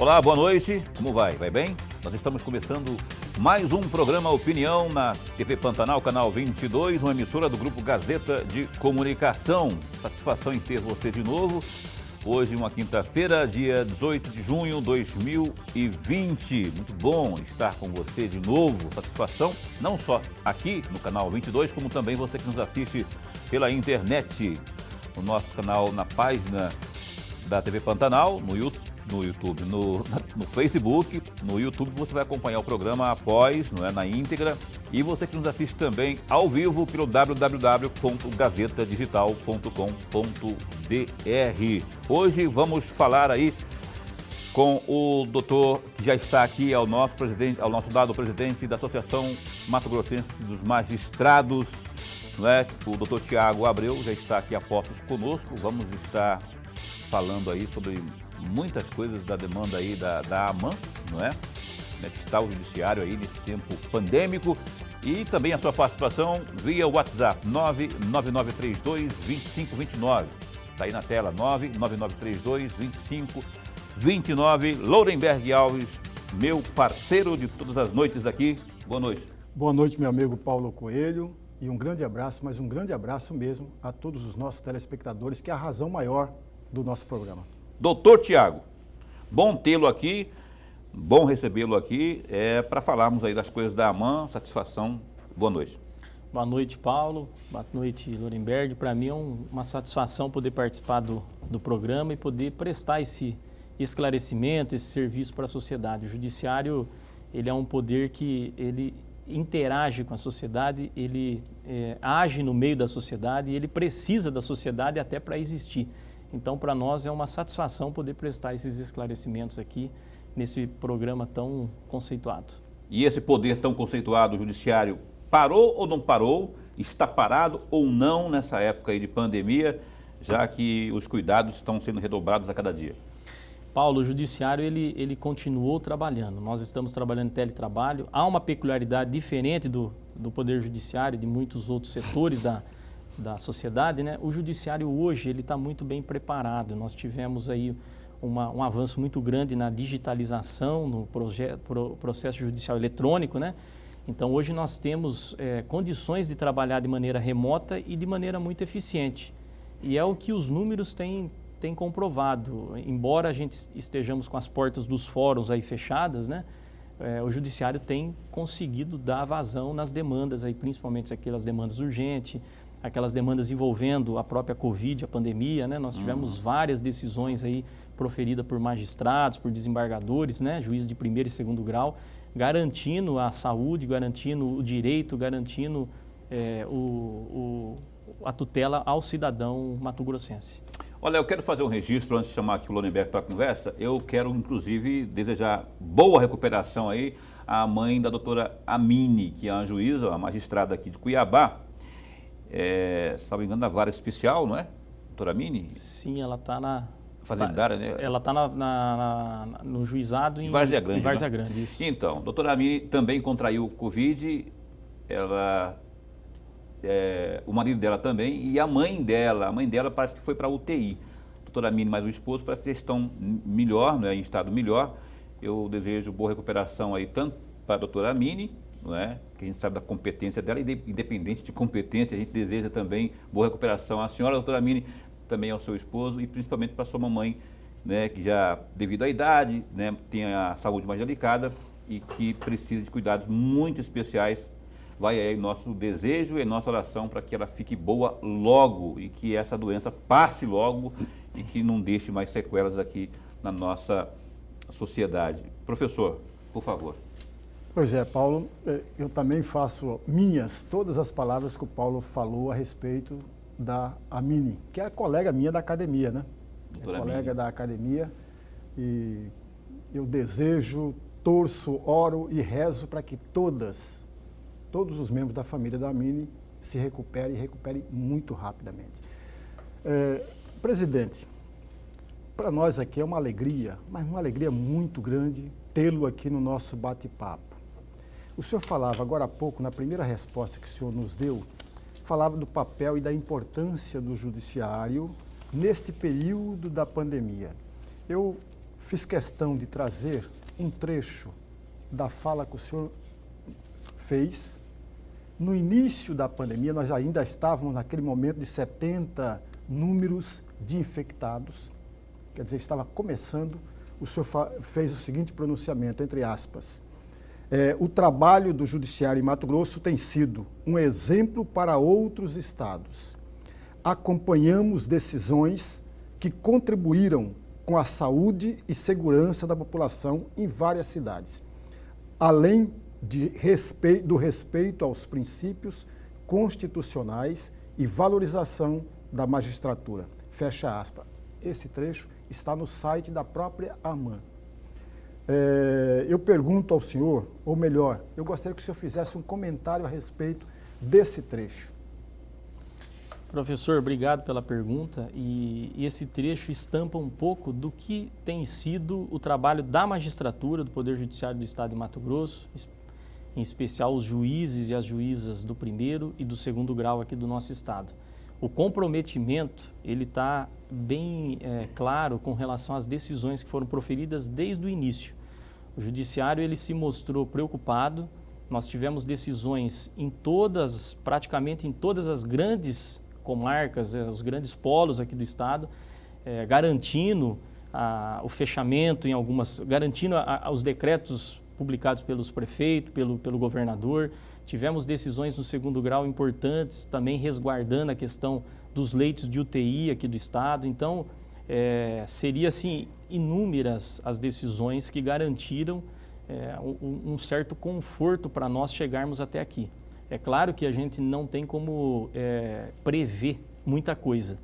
Olá, boa noite. Como vai? Vai bem? Nós estamos começando mais um programa Opinião na TV Pantanal, canal 22, uma emissora do Grupo Gazeta de Comunicação. Satisfação em ter você de novo. Hoje, uma quinta-feira, dia 18 de junho de 2020. Muito bom estar com você de novo. Satisfação não só aqui no canal 22, como também você que nos assiste pela internet. No nosso canal, na página da TV Pantanal, no YouTube, no Facebook, no YouTube você vai acompanhar o programa após, não é, na íntegra, e você que nos assiste também ao vivo pelo www.gazetadigital.com.br. Hoje vamos falar aí com o doutor que já está aqui, ao nosso lado, o presidente da Associação Mato Grossense dos Magistrados, não é? O doutor Tiago Abreu já está aqui a postos conosco. Vamos estar falando aí sobre muitas coisas da demanda aí da AMAN, não é? Que está o judiciário aí nesse tempo pandêmico, e também a sua participação via WhatsApp 99932-2529. Está aí na tela, 99932-2529. Lourenberg Alves, meu parceiro de todas as noites aqui. Boa noite. Boa noite, meu amigo Paulo Coelho, e um grande abraço, mas um grande abraço mesmo a todos os nossos telespectadores, que é a razão maior do nosso programa. Doutor Tiago, bom tê-lo aqui, bom recebê-lo aqui, para falarmos aí das coisas da AMAN. Satisfação, boa noite. Boa noite, Paulo, boa noite, Lourenberg. Para mim é uma satisfação poder participar do programa e poder prestar esse esclarecimento, esse serviço para a sociedade. O judiciário, ele é um poder que ele interage com a sociedade, ele age no meio da sociedade e ele precisa da sociedade até para existir. Então, para nós é uma satisfação poder prestar esses esclarecimentos aqui nesse programa tão conceituado. E esse poder tão conceituado, o judiciário, parou ou não parou? Está parado ou não nessa época aí de pandemia, já que os cuidados estão sendo redobrados a cada dia? Paulo, o judiciário ele continuou trabalhando. Nós estamos trabalhando em teletrabalho. Há uma peculiaridade diferente do Poder Judiciário, de muitos outros setores da sociedade, né? O judiciário hoje ele está muito bem preparado. Nós tivemos aí um avanço muito grande na digitalização, no processo judicial eletrônico, né? Então hoje nós temos condições de trabalhar de maneira remota e de maneira muito eficiente. E é o que os números têm comprovado. Embora a gente estejamos com as portas dos fóruns aí fechadas, né? O judiciário tem conseguido dar vazão nas demandas, aí, principalmente aquelas demandas urgentes, aquelas demandas envolvendo a própria Covid, a pandemia, né? Nós tivemos várias decisões aí proferidas por magistrados, por desembargadores, né? Juízes de primeiro e segundo grau, garantindo a saúde, garantindo o direito, garantindo a tutela ao cidadão mato-grossense. Olha, eu quero fazer um registro antes de chamar aqui o Lourenberg para a conversa. Eu quero, inclusive, desejar boa recuperação aí à mãe da doutora Amine, que é a juíza, a magistrada aqui de Cuiabá. Se não me engano, na vara especial, não é, doutora Amine? Sim, ela está na... Fazendária, né? Ela está no juizado em Várzea Grande. Em Várzea Grande, isso. Então, doutora Amine também contraiu Covid, o marido dela também, e a mãe dela parece que foi para a UTI. Doutora Amine mais o esposo parece que estão melhor, não é, em estado melhor. Eu desejo boa recuperação aí, tanto para a doutora Amine, não é, que a gente sabe da competência dela, independente de competência, a gente deseja também boa recuperação à senhora, doutora Amine, também ao seu esposo, e principalmente para a sua mamãe, né, que já, devido à idade, né, tem a saúde mais delicada e que precisa de cuidados muito especiais. Vai aí nosso desejo e nossa oração para que ela fique boa logo e que essa doença passe logo e que não deixe mais sequelas aqui na nossa sociedade. Professor, por favor. Pois é, Paulo, eu também faço minhas todas as palavras que o Paulo falou a respeito da Amine, que é a colega minha da academia, né? Doutora colega Amine. da academia, e eu desejo, torço, oro e rezo para que todos os membros da família da Amine se recuperem muito rapidamente. Presidente, para nós aqui é uma alegria, mas uma alegria muito grande tê-lo aqui no nosso bate-papo. O senhor falava agora há pouco, na primeira resposta que o senhor nos deu, falava do papel e da importância do judiciário neste período da pandemia. Eu fiz questão de trazer um trecho da fala que o senhor fez. No início da pandemia, nós ainda estávamos naquele momento de 70 números de infectados, quer dizer, estava começando, o senhor fez o seguinte pronunciamento, entre aspas, o trabalho do Judiciário em Mato Grosso tem sido um exemplo para outros estados. Acompanhamos decisões que contribuíram com a saúde e segurança da população em várias cidades, além do respeito aos princípios constitucionais e valorização da magistratura. Fecha aspas. Esse trecho está no site da própria AMAN. Eu pergunto ao senhor, ou melhor, eu gostaria que o senhor fizesse um comentário a respeito desse trecho. Professor, obrigado pela pergunta. E esse trecho estampa um pouco do que tem sido o trabalho da magistratura, do Poder Judiciário do Estado de Mato Grosso, em especial os juízes e as juízas do primeiro e do segundo grau aqui do nosso estado. O comprometimento, ele está bem claro com relação às decisões que foram proferidas desde o início. O judiciário, ele se mostrou preocupado. Nós tivemos decisões praticamente em todas as grandes comarcas, os grandes polos aqui do estado, garantindo o fechamento em algumas, garantindo os decretos publicados pelos prefeitos, pelo governador. Tivemos decisões no segundo grau importantes, também resguardando a questão dos leitos de UTI aqui do estado. Então, seria assim, inúmeras as decisões que garantiram um certo conforto para nós chegarmos até aqui. É claro que a gente não tem como prever muita coisa,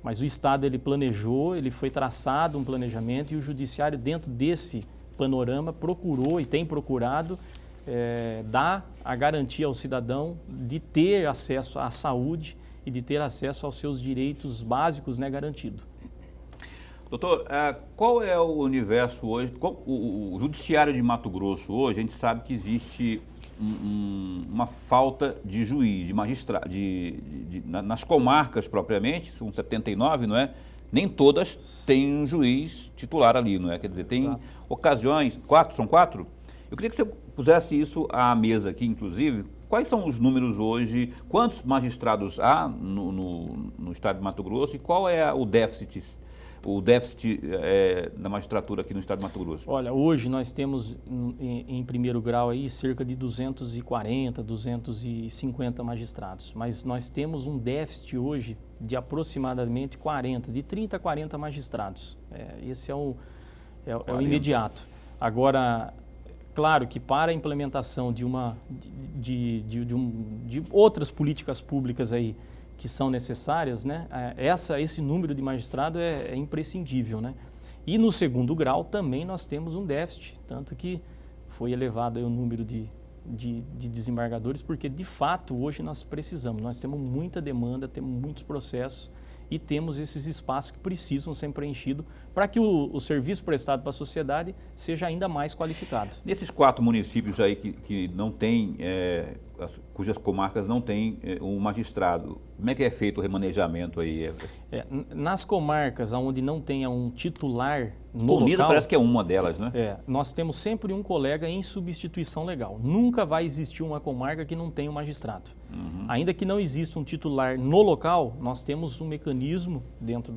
mas o estado ele planejou, ele foi traçado um planejamento e o judiciário dentro desse panorama procurou e tem procurado dar a garantia ao cidadão de ter acesso à saúde e de ter acesso aos seus direitos básicos, né, garantido. Doutor, qual é o universo hoje? O judiciário de Mato Grosso hoje, a gente sabe que existe uma falta de juiz, de magistrado, nas comarcas propriamente, são 79, não é? Nem todas têm um juiz titular ali, não é? Quer dizer, tem Exato. Ocasiões, são quatro? Eu queria que você pusesse isso à mesa aqui, inclusive. Quais são os números hoje? Quantos magistrados há no estado de Mato Grosso e qual é o déficit da magistratura aqui no estado de Mato Grosso? Olha, hoje nós temos em primeiro grau aí cerca de 240, 250 magistrados, mas nós temos um déficit hoje de aproximadamente 30 a 40 magistrados. Esse é o imediato. Agora, claro que para a implementação de outras políticas públicas aí que são necessárias, né, esse número de magistrado é imprescindível, né? E no segundo grau também nós temos um déficit, tanto que foi elevado aí o número de desembargadores, porque de fato hoje nós temos muita demanda, temos muitos processos e temos esses espaços que precisam ser preenchidos para que o serviço prestado para a sociedade seja ainda mais qualificado. Nesses 4 municípios aí que não tem, cujas comarcas não têm um magistrado, como é que é feito o remanejamento aí? Nas comarcas onde não tenha um titular no local... local, parece que é uma delas, né? Nós temos sempre um colega em substituição legal. Nunca vai existir uma comarca que não tenha um magistrado. Uhum. Ainda que não exista um titular no local, nós temos um mecanismo dentro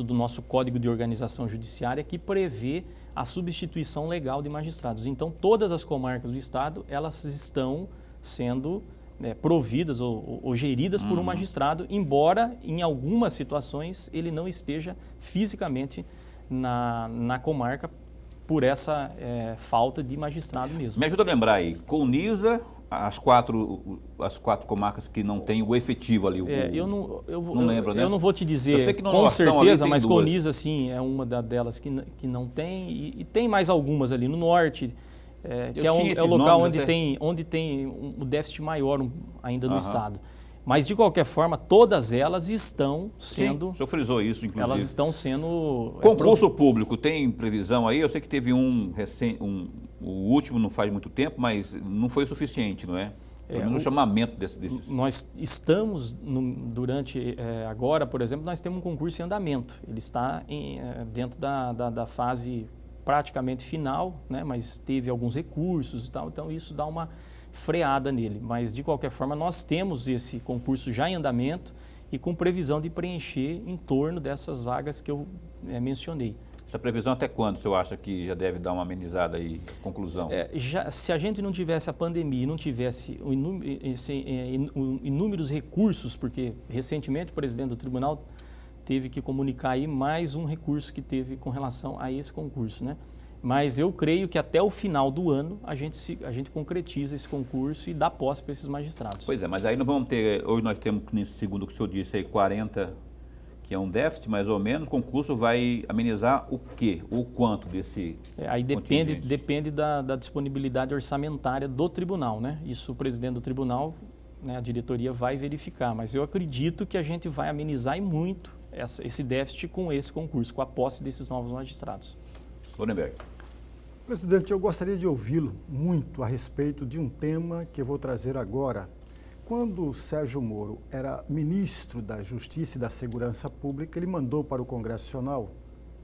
do nosso Código de Organização Judiciária que prevê a substituição legal de magistrados. Então, todas as comarcas do estado, elas estão sendo providas ou geridas por um magistrado, embora em algumas situações ele não esteja fisicamente na comarca por essa falta de magistrado mesmo. Me ajuda a lembrar aí, Colniza, as quatro comarcas que não tem o efetivo ali. Eu não lembro, né? Eu não vou te dizer com certeza, mas Colniza, sim, é uma delas que não tem. E tem mais algumas ali no norte, que é o local onde tem um déficit maior ainda no estado. Mas, de qualquer forma, todas elas estão sendo... Sim, o senhor frisou isso, inclusive. Elas estão sendo... Concurso público, tem previsão aí? Eu sei que teve o último não faz muito tempo, mas não foi o suficiente, não é? Pelo menos o chamamento desses... Nós estamos, agora, por exemplo, nós temos um concurso em andamento. Ele está dentro da fase praticamente final, né? Mas teve alguns recursos e tal, então isso dá uma freada nele. Mas, de qualquer forma, nós temos esse concurso já em andamento e com previsão de preencher em torno dessas vagas que eu mencionei. Essa previsão até quando o senhor acha que já deve dar uma amenizada aí, conclusão? Se a gente não tivesse a pandemia e não tivesse inúmeros recursos, porque recentemente o presidente do tribunal teve que comunicar aí mais um recurso que teve com relação a esse concurso, né? Mas eu creio que até o final do ano a gente concretiza esse concurso e dá posse para esses magistrados. Pois é, mas aí não vamos ter, hoje nós temos, segundo o que o senhor disse aí, 40, que é um déficit mais ou menos, o concurso vai amenizar o quê? O quanto desse aí depende da disponibilidade orçamentária do tribunal, né? Isso o presidente do tribunal, né, a diretoria vai verificar, mas eu acredito que a gente vai amenizar e muito esse déficit com esse concurso, com a posse desses novos magistrados. Lorenberg. Presidente, eu gostaria de ouvi-lo muito a respeito de um tema que eu vou trazer agora. Quando o Sérgio Moro era ministro da Justiça e da Segurança Pública, ele mandou para o Congresso Nacional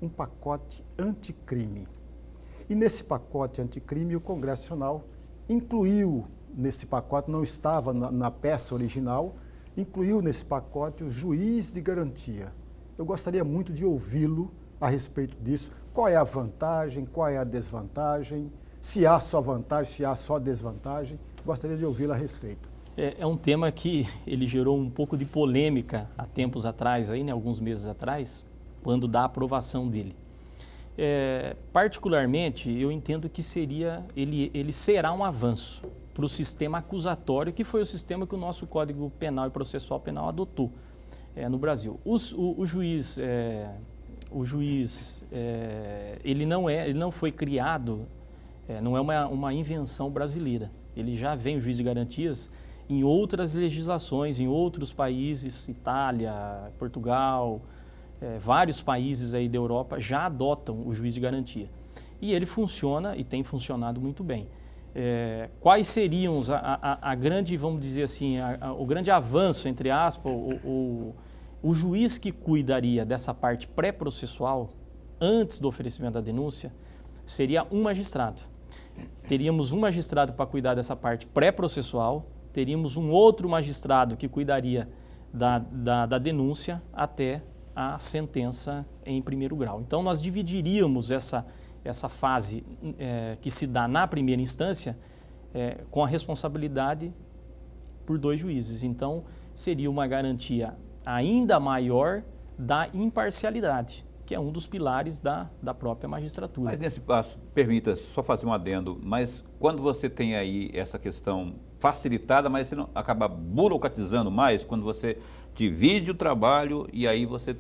um pacote anticrime. E nesse pacote anticrime, o Congresso Nacional incluiu nesse pacote, não estava na peça original, incluiu nesse pacote o juiz de garantia. Eu gostaria muito de ouvi-lo a respeito disso. Qual é a vantagem, qual é a desvantagem, se há só vantagem, se há só desvantagem. Gostaria de ouvi-lo a respeito. É um tema que ele gerou um pouco de polêmica há tempos atrás, aí, né, alguns meses atrás, quando da aprovação dele. Particularmente, eu entendo que ele será um avanço para o sistema acusatório, que foi o sistema que o nosso Código Penal e Processual Penal adotou no Brasil. O juiz ele não foi criado, não é uma invenção brasileira. Ele já vem, o juiz de garantias, em outras legislações, em outros países, Itália, Portugal, vários países aí da Europa já adotam o juiz de garantia. E ele funciona e tem funcionado muito bem. Quais seriam a grande, vamos dizer assim, o grande avanço, entre aspas, o juiz que cuidaria dessa parte pré-processual, antes do oferecimento da denúncia, seria um magistrado. Teríamos um magistrado para cuidar dessa parte pré-processual, teríamos um outro magistrado que cuidaria da denúncia até a sentença em primeiro grau. Então, nós dividiríamos essa fase que se dá na primeira instância com a responsabilidade por dois juízes. Então, seria uma garantia ainda maior da imparcialidade, que é um dos pilares da própria magistratura. Mas nesse passo, permita só fazer um adendo, mas quando você tem aí essa questão facilitada, mas você não acaba burocratizando mais, quando você divide o trabalho e aí você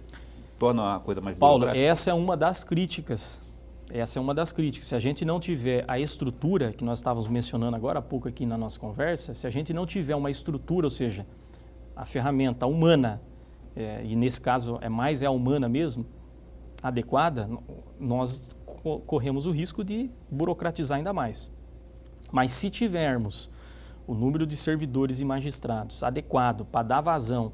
torna a coisa mais burocrática? Paulo, essa é uma das críticas. Se a gente não tiver a estrutura, que nós estávamos mencionando agora há pouco aqui na nossa conversa, se a gente não tiver uma estrutura, ou seja, a ferramenta humana, e nesse caso é a humana mesmo, adequada, nós corremos o risco de burocratizar ainda mais. Mas se tivermos o número de servidores e magistrados adequado para dar vazão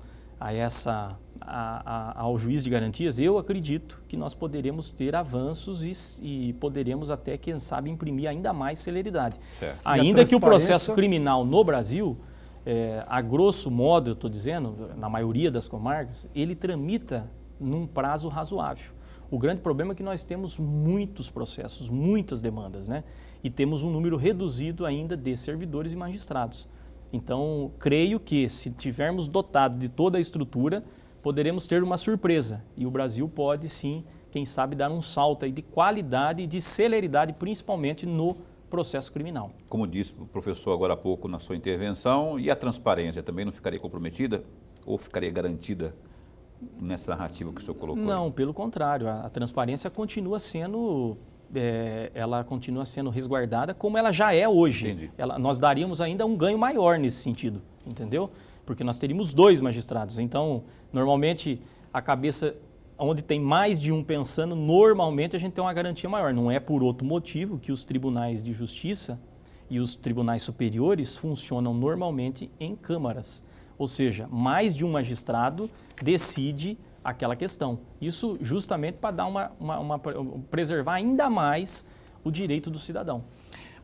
ao juiz de garantias, eu acredito que nós poderemos ter avanços e poderemos até, quem sabe, imprimir ainda mais celeridade. Certo. Ainda que o processo criminal no Brasil, a grosso modo, eu estou dizendo, na maioria das comarcas, ele tramita num prazo razoável. O grande problema é que nós temos muitos processos, muitas demandas, né? E temos um número reduzido ainda de servidores e magistrados. Então, creio que se tivermos dotado de toda a estrutura, poderemos ter uma surpresa. E o Brasil pode, sim, quem sabe, dar um salto aí de qualidade e de celeridade, principalmente no processo criminal. Como disse o professor agora há pouco na sua intervenção, e a transparência também não ficaria comprometida ou ficaria garantida nessa narrativa que o senhor colocou? Não, pelo contrário, a transparência continua sendo, resguardada como ela já é hoje. Entendi. Nós daríamos ainda um ganho maior nesse sentido, entendeu? Porque nós teríamos dois magistrados. Então, normalmente, a cabeça onde tem mais de um pensando, normalmente a gente tem uma garantia maior. Não é por outro motivo que os tribunais de justiça, E os tribunais superiores funcionam normalmente em câmaras, ou seja, mais de um magistrado decide aquela questão. Isso justamente para dar preservar ainda mais o direito do cidadão.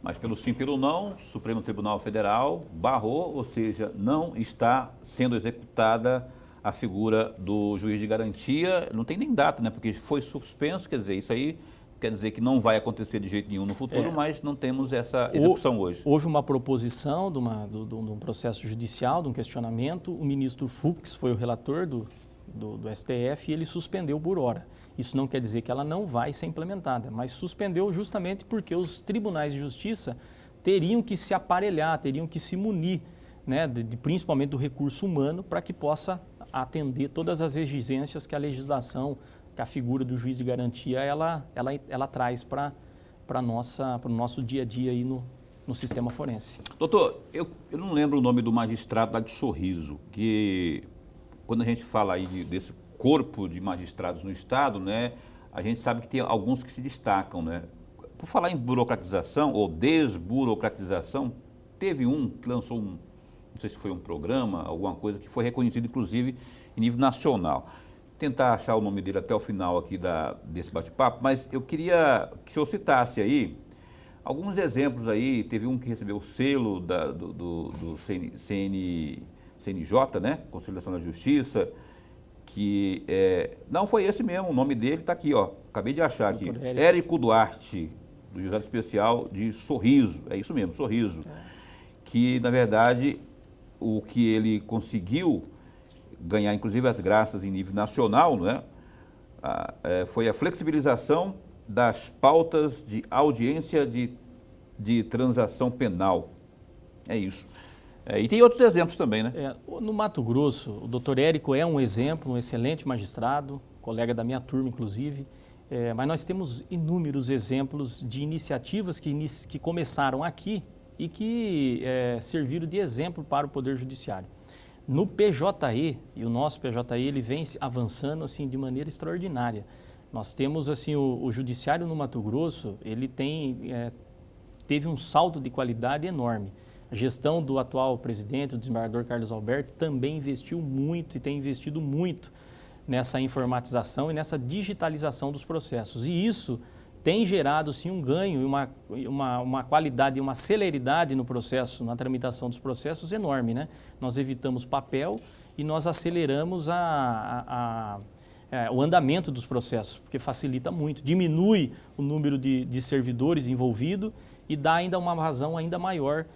Mas pelo sim, pelo não, o Supremo Tribunal Federal barrou, ou seja, não está sendo executada a figura do juiz de garantia. Não tem nem data, né? Porque foi suspenso, quer dizer, isso aí quer dizer que não vai acontecer de jeito nenhum no futuro, mas não temos essa execução hoje. Houve uma proposição de um processo judicial, de um questionamento, o ministro Fux foi o relator do STF e ele suspendeu por hora. Isso não quer dizer que ela não vai ser implementada, mas suspendeu justamente porque os tribunais de justiça teriam que se aparelhar, teriam que se munir, né, principalmente do recurso humano, para que possa atender todas as exigências que a legislação, que a figura do juiz de garantia, ela traz para o nosso dia a dia aí no sistema forense. Doutor, eu não lembro o nome do magistrado lá de Sorriso, que quando a gente fala aí desse corpo de magistrados no Estado, né, a gente sabe que tem alguns que se destacam, né? Por falar em burocratização ou desburocratização, teve um que lançou não sei se foi um programa, alguma coisa que foi reconhecido inclusive em nível nacional. Tentar achar o nome dele até o final aqui desse bate-papo, mas eu queria que o senhor citasse aí alguns exemplos aí. Teve um que recebeu o selo do CNJ, né? Conselho Nacional da Justiça, que não foi esse mesmo, o nome dele está aqui, ó, acabei de achar aqui, Érico Duarte, do Juizado Especial de Sorriso, é isso mesmo, Sorriso, que na verdade o que ele conseguiu ganhar, inclusive as graças em nível nacional, não é? Foi a flexibilização das pautas de audiência de transação penal, é isso. E tem outros exemplos também, né? No Mato Grosso, o doutor Érico é um exemplo, um excelente magistrado, colega da minha turma, inclusive, mas nós temos inúmeros exemplos de iniciativas que começaram aqui e que serviram de exemplo para o Poder Judiciário. No PJE, e o nosso PJE, ele vem avançando assim, de maneira extraordinária. Nós temos assim, o Judiciário no Mato Grosso, ele teve um salto de qualidade enorme. A gestão do atual presidente, o desembargador Carlos Alberto, também investiu muito e tem investido muito nessa informatização e nessa digitalização dos processos. E isso tem gerado, sim, um ganho e uma qualidade e uma celeridade no processo, na tramitação dos processos enorme, né? Nós evitamos papel e nós aceleramos o andamento dos processos, porque facilita muito, diminui o número de servidores envolvidos e dá ainda uma razão ainda maior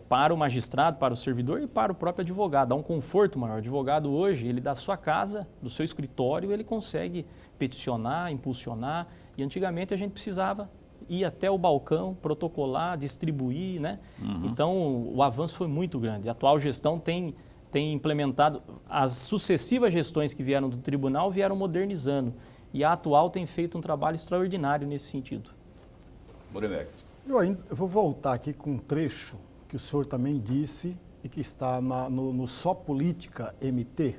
para o magistrado, para o servidor e para o próprio advogado. Dá um conforto maior. O advogado hoje, ele da sua casa, do seu escritório, ele consegue peticionar, impulsionar. E antigamente a gente precisava ir até o balcão, protocolar, distribuir, né? Uhum. Então o avanço foi muito grande. A atual gestão tem implementado, as sucessivas gestões que vieram do tribunal vieram modernizando. E a atual tem feito um trabalho extraordinário nesse sentido. Borebeck. Eu vou voltar aqui com um trecho que o senhor também disse e que está no Só Política MT,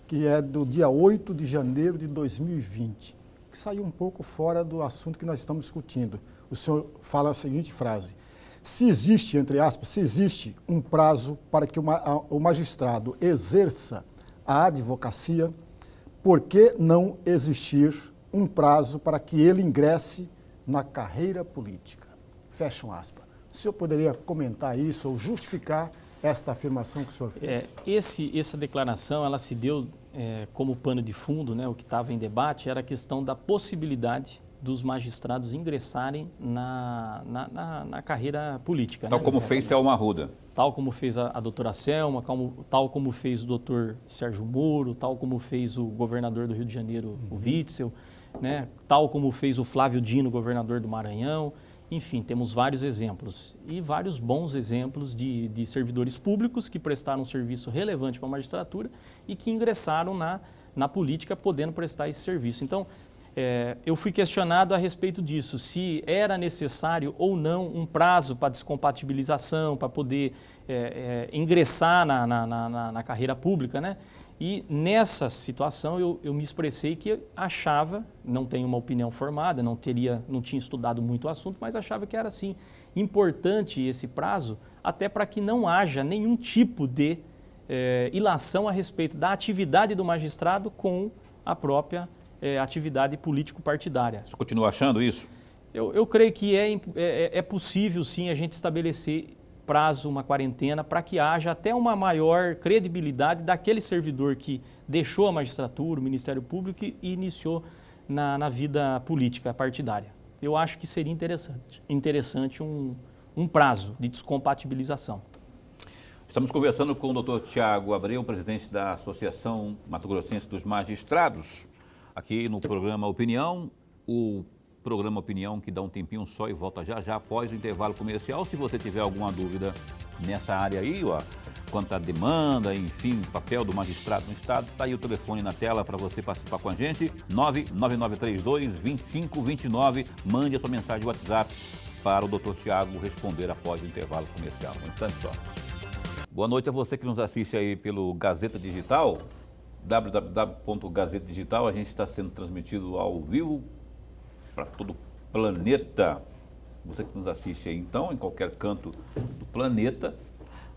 que é do dia 8 de janeiro de 2020, que saiu um pouco fora do assunto que nós estamos discutindo. O senhor fala a seguinte frase: se existe, entre aspas, se existe um prazo para que o magistrado exerça a advocacia, por que não existir um prazo para que ele ingresse na carreira política? Fecham aspas. O senhor poderia comentar isso ou justificar esta afirmação que o senhor fez? Essa declaração, ela se deu como pano de fundo, né? O que estava em debate era a questão da possibilidade dos magistrados ingressarem na carreira política. Tal, né? como fez Selma Arruda. Tal como fez a doutora Selma, tal como fez o doutor Sérgio Moro, tal como fez o governador do Rio de Janeiro, o Witzel, né? Tal como fez o Flávio Dino, governador do Maranhão. Enfim, temos vários exemplos e vários bons exemplos de servidores públicos que prestaram um serviço relevante para a magistratura e que ingressaram na política podendo prestar esse serviço. Então, eu fui questionado a respeito disso, se era necessário ou não um prazo para descompatibilização, para poder ingressar na carreira pública, né? E nessa situação eu me expressei que achava, não tenho uma opinião formada, não tinha estudado muito o assunto, mas achava que era assim importante esse prazo, até para que não haja nenhum tipo de ilação a respeito da atividade do magistrado com a própria atividade político-partidária. Você continua achando isso? Eu creio que é possível sim a gente estabelecer prazo, uma quarentena, para que haja até uma maior credibilidade daquele servidor que deixou a magistratura, o Ministério Público e iniciou na vida política partidária. Eu acho que seria interessante um prazo de descompatibilização. Estamos conversando com o Dr. Tiago Abreu, presidente da Associação Mato Grossense dos Magistrados, aqui no programa Opinião, o programa Opinião que dá um tempinho só e volta já após o intervalo comercial. Se você tiver alguma dúvida nessa área aí, quanto à demanda, enfim, papel do magistrado no Estado, está aí o telefone na tela para você participar com a gente, 99932-2529. Mande a sua mensagem de WhatsApp para o Dr. Tiago responder após o intervalo comercial. Um instante só. Boa noite a você que nos assiste aí pelo Gazeta Digital, www.gazeta Digital. A gente está sendo transmitido ao vivo para todo o planeta. Você que nos assiste aí, então, em qualquer canto do planeta,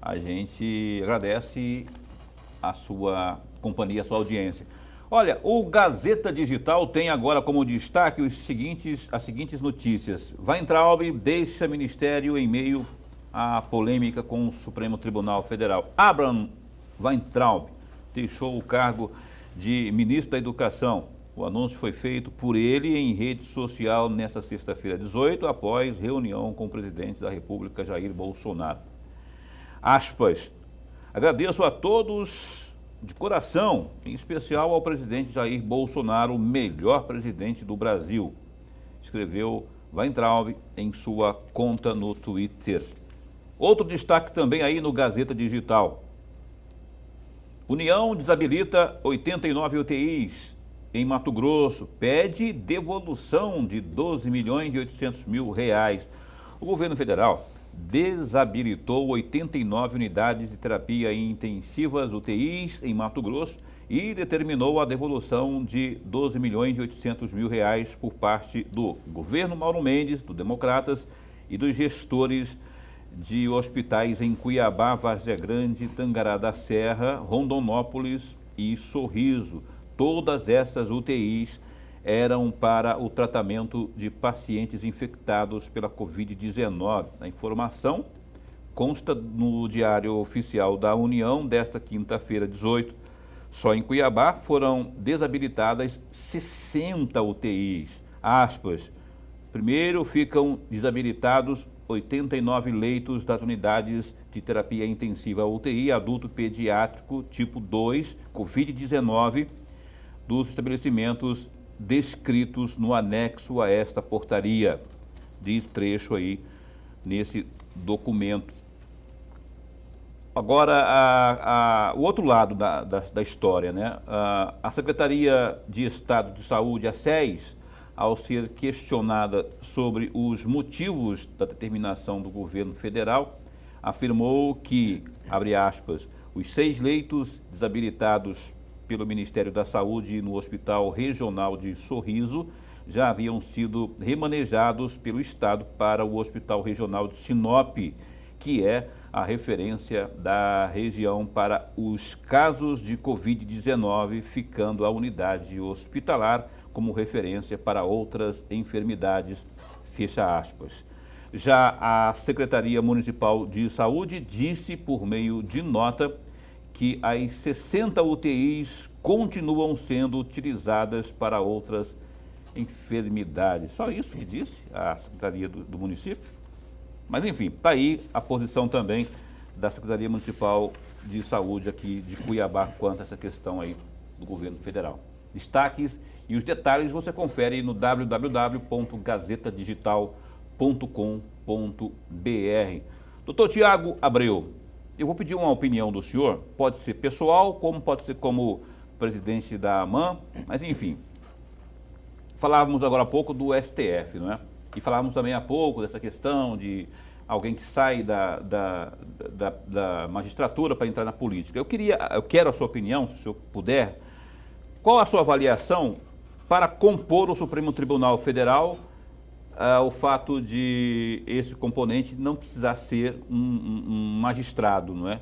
a gente agradece a sua companhia, a sua audiência. Olha, o Gazeta Digital tem agora como destaque as seguintes notícias. Weintraub deixa ministério em meio à polêmica com o Supremo Tribunal Federal. Abraham Weintraub deixou o cargo de ministro da Educação. O anúncio foi feito por ele em rede social nesta sexta-feira, 18, após reunião com o presidente da República, Jair Bolsonaro. Aspas, agradeço a todos de coração, em especial ao presidente Jair Bolsonaro, o melhor presidente do Brasil, escreveu Weintraub em sua conta no Twitter. Outro destaque também aí no Gazeta Digital. União desabilita 89 UTIs em Mato Grosso, pede devolução de 12.800.000 reais. O governo federal desabilitou 89 unidades de terapia intensivas UTIs em Mato Grosso e determinou a devolução de 12.800.000 reais por parte do governo Mauro Mendes, do Democratas e dos gestores de hospitais em Cuiabá, Várzea Grande, Tangará da Serra, Rondonópolis e Sorriso. Todas essas UTIs eram para o tratamento de pacientes infectados pela Covid-19. A informação consta no Diário Oficial da União desta quinta-feira, 18. Só em Cuiabá foram desabilitadas 60 UTIs. Aspas. Primeiro, ficam desabilitados 89 leitos das unidades de terapia intensiva UTI adulto pediátrico tipo 2, Covid-19, dos estabelecimentos descritos no anexo a esta portaria, diz trecho aí nesse documento. Agora, o outro lado da história, né? A Secretaria de Estado de Saúde, a SES, ao ser questionada sobre os motivos da determinação do governo federal, afirmou que, abre aspas, os 6 leitos desabilitados pelo Ministério da Saúde no Hospital Regional de Sorriso já haviam sido remanejados pelo Estado para o Hospital Regional de Sinop, que é a referência da região para os casos de Covid-19, ficando a unidade hospitalar como referência para outras enfermidades, fecha aspas. Já a Secretaria Municipal de Saúde disse por meio de nota que as 60 UTIs continuam sendo utilizadas para outras enfermidades. Só isso que disse a Secretaria do município. Mas, enfim, está aí a posição também da Secretaria Municipal de Saúde aqui de Cuiabá quanto a essa questão aí do governo federal. Destaques e os detalhes você confere no www.gazetadigital.com.br. Doutor Tiago Abreu, eu vou pedir uma opinião do senhor, pode ser pessoal, como pode ser como presidente da AMAN, mas enfim. Falávamos agora há pouco do STF, não é? E falávamos também há pouco dessa questão de alguém que sai da magistratura para entrar na política. Eu quero a sua opinião, se o senhor puder, qual a sua avaliação para compor o Supremo Tribunal Federal, o fato de esse componente não precisar ser um magistrado, não é?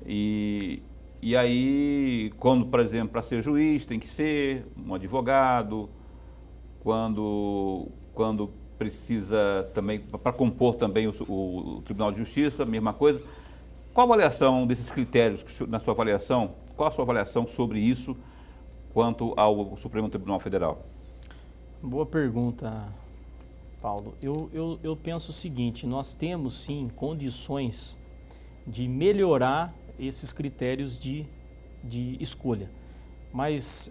E aí, quando, por exemplo, para ser juiz tem que ser um advogado, quando precisa também, para compor também o Tribunal de Justiça, a mesma coisa. Qual a avaliação desses critérios, na sua avaliação, qual a sua avaliação sobre isso quanto ao Supremo Tribunal Federal? Boa pergunta, Paulo. Eu penso o seguinte, nós temos sim condições de melhorar esses critérios de escolha. Mas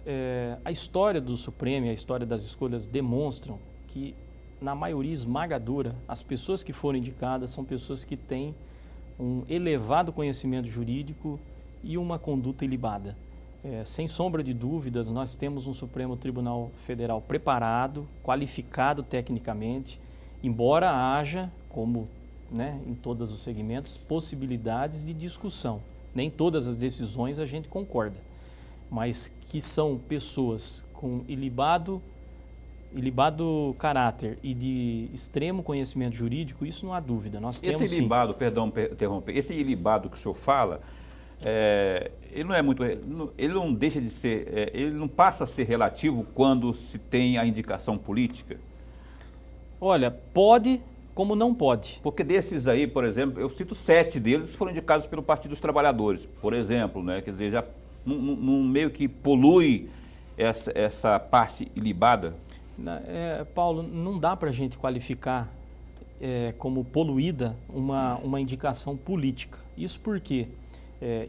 a história do Supremo e a história das escolhas demonstram que, na maioria esmagadora, as pessoas que foram indicadas são pessoas que têm um elevado conhecimento jurídico e uma conduta ilibada. Sem sombra de dúvidas, nós temos um Supremo Tribunal Federal preparado, qualificado tecnicamente, embora haja, como em todos os segmentos, possibilidades de discussão. Nem todas as decisões a gente concorda, mas que são pessoas com ilibado caráter e de extremo conhecimento jurídico, isso não há dúvida. Nós temos, esse ilibado, sim. Perdão, interromper, esse ilibado que o senhor fala, ele não é muito, ele não deixa de ser, ele não passa a ser relativo quando se tem a indicação política? Olha, pode, como não pode. Porque desses aí, por exemplo, eu cito 7 deles que foram indicados pelo Partido dos Trabalhadores, por exemplo, né? Quer dizer, já num meio que polui essa parte ilibada. Paulo, não dá para a gente qualificar como poluída uma indicação política. Isso porque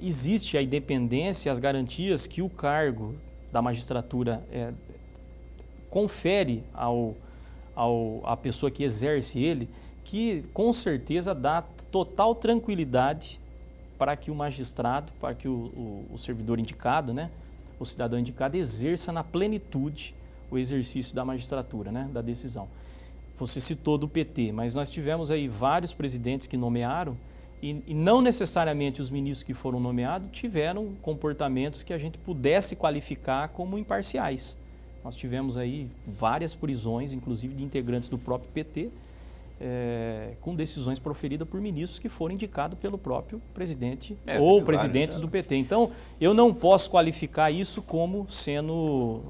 existe a independência e as garantias que o cargo da magistratura confere à pessoa que exerce ele, que com certeza dá total tranquilidade para que o magistrado, para que o servidor indicado, o cidadão indicado, exerça na plenitude o exercício da magistratura, da decisão. Você citou do PT, mas nós tivemos aí vários presidentes que nomearam e não necessariamente os ministros que foram nomeados tiveram comportamentos que a gente pudesse qualificar como imparciais. Nós tivemos aí várias prisões, inclusive de integrantes do próprio PT, com decisões proferidas por ministros que foram indicados pelo próprio presidente ou presidentes do PT. Então, eu não posso qualificar isso como sendo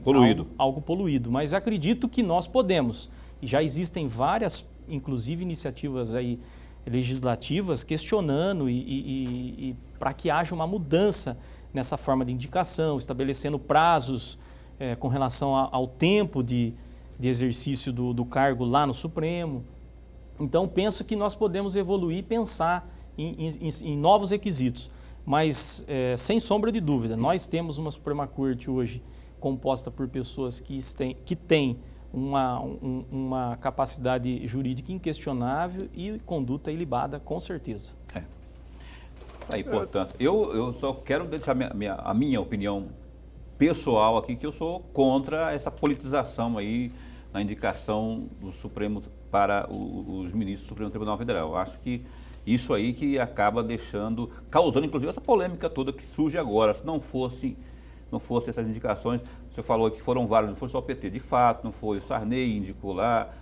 poluído. Algo poluído, mas acredito que nós podemos. E já existem várias, inclusive, iniciativas aí legislativas questionando e para que haja uma mudança nessa forma de indicação, estabelecendo prazos com relação ao tempo de exercício do cargo lá no Supremo. Então, penso que nós podemos evoluir e pensar em novos requisitos. Mas, sem sombra de dúvida, nós temos uma Suprema Corte hoje composta por pessoas que têm uma capacidade jurídica inquestionável e conduta ilibada, com certeza. Aí, portanto, eu só quero deixar a minha opinião pessoal aqui, que eu sou contra essa politização aí na indicação do Supremo para os ministros do Supremo Tribunal Federal. Eu acho que isso aí que acaba causando inclusive essa polêmica toda que surge agora. Se não fosse essas indicações, o senhor falou que foram vários, não foi só o PT, de fato, não foi o Sarney indicou lá,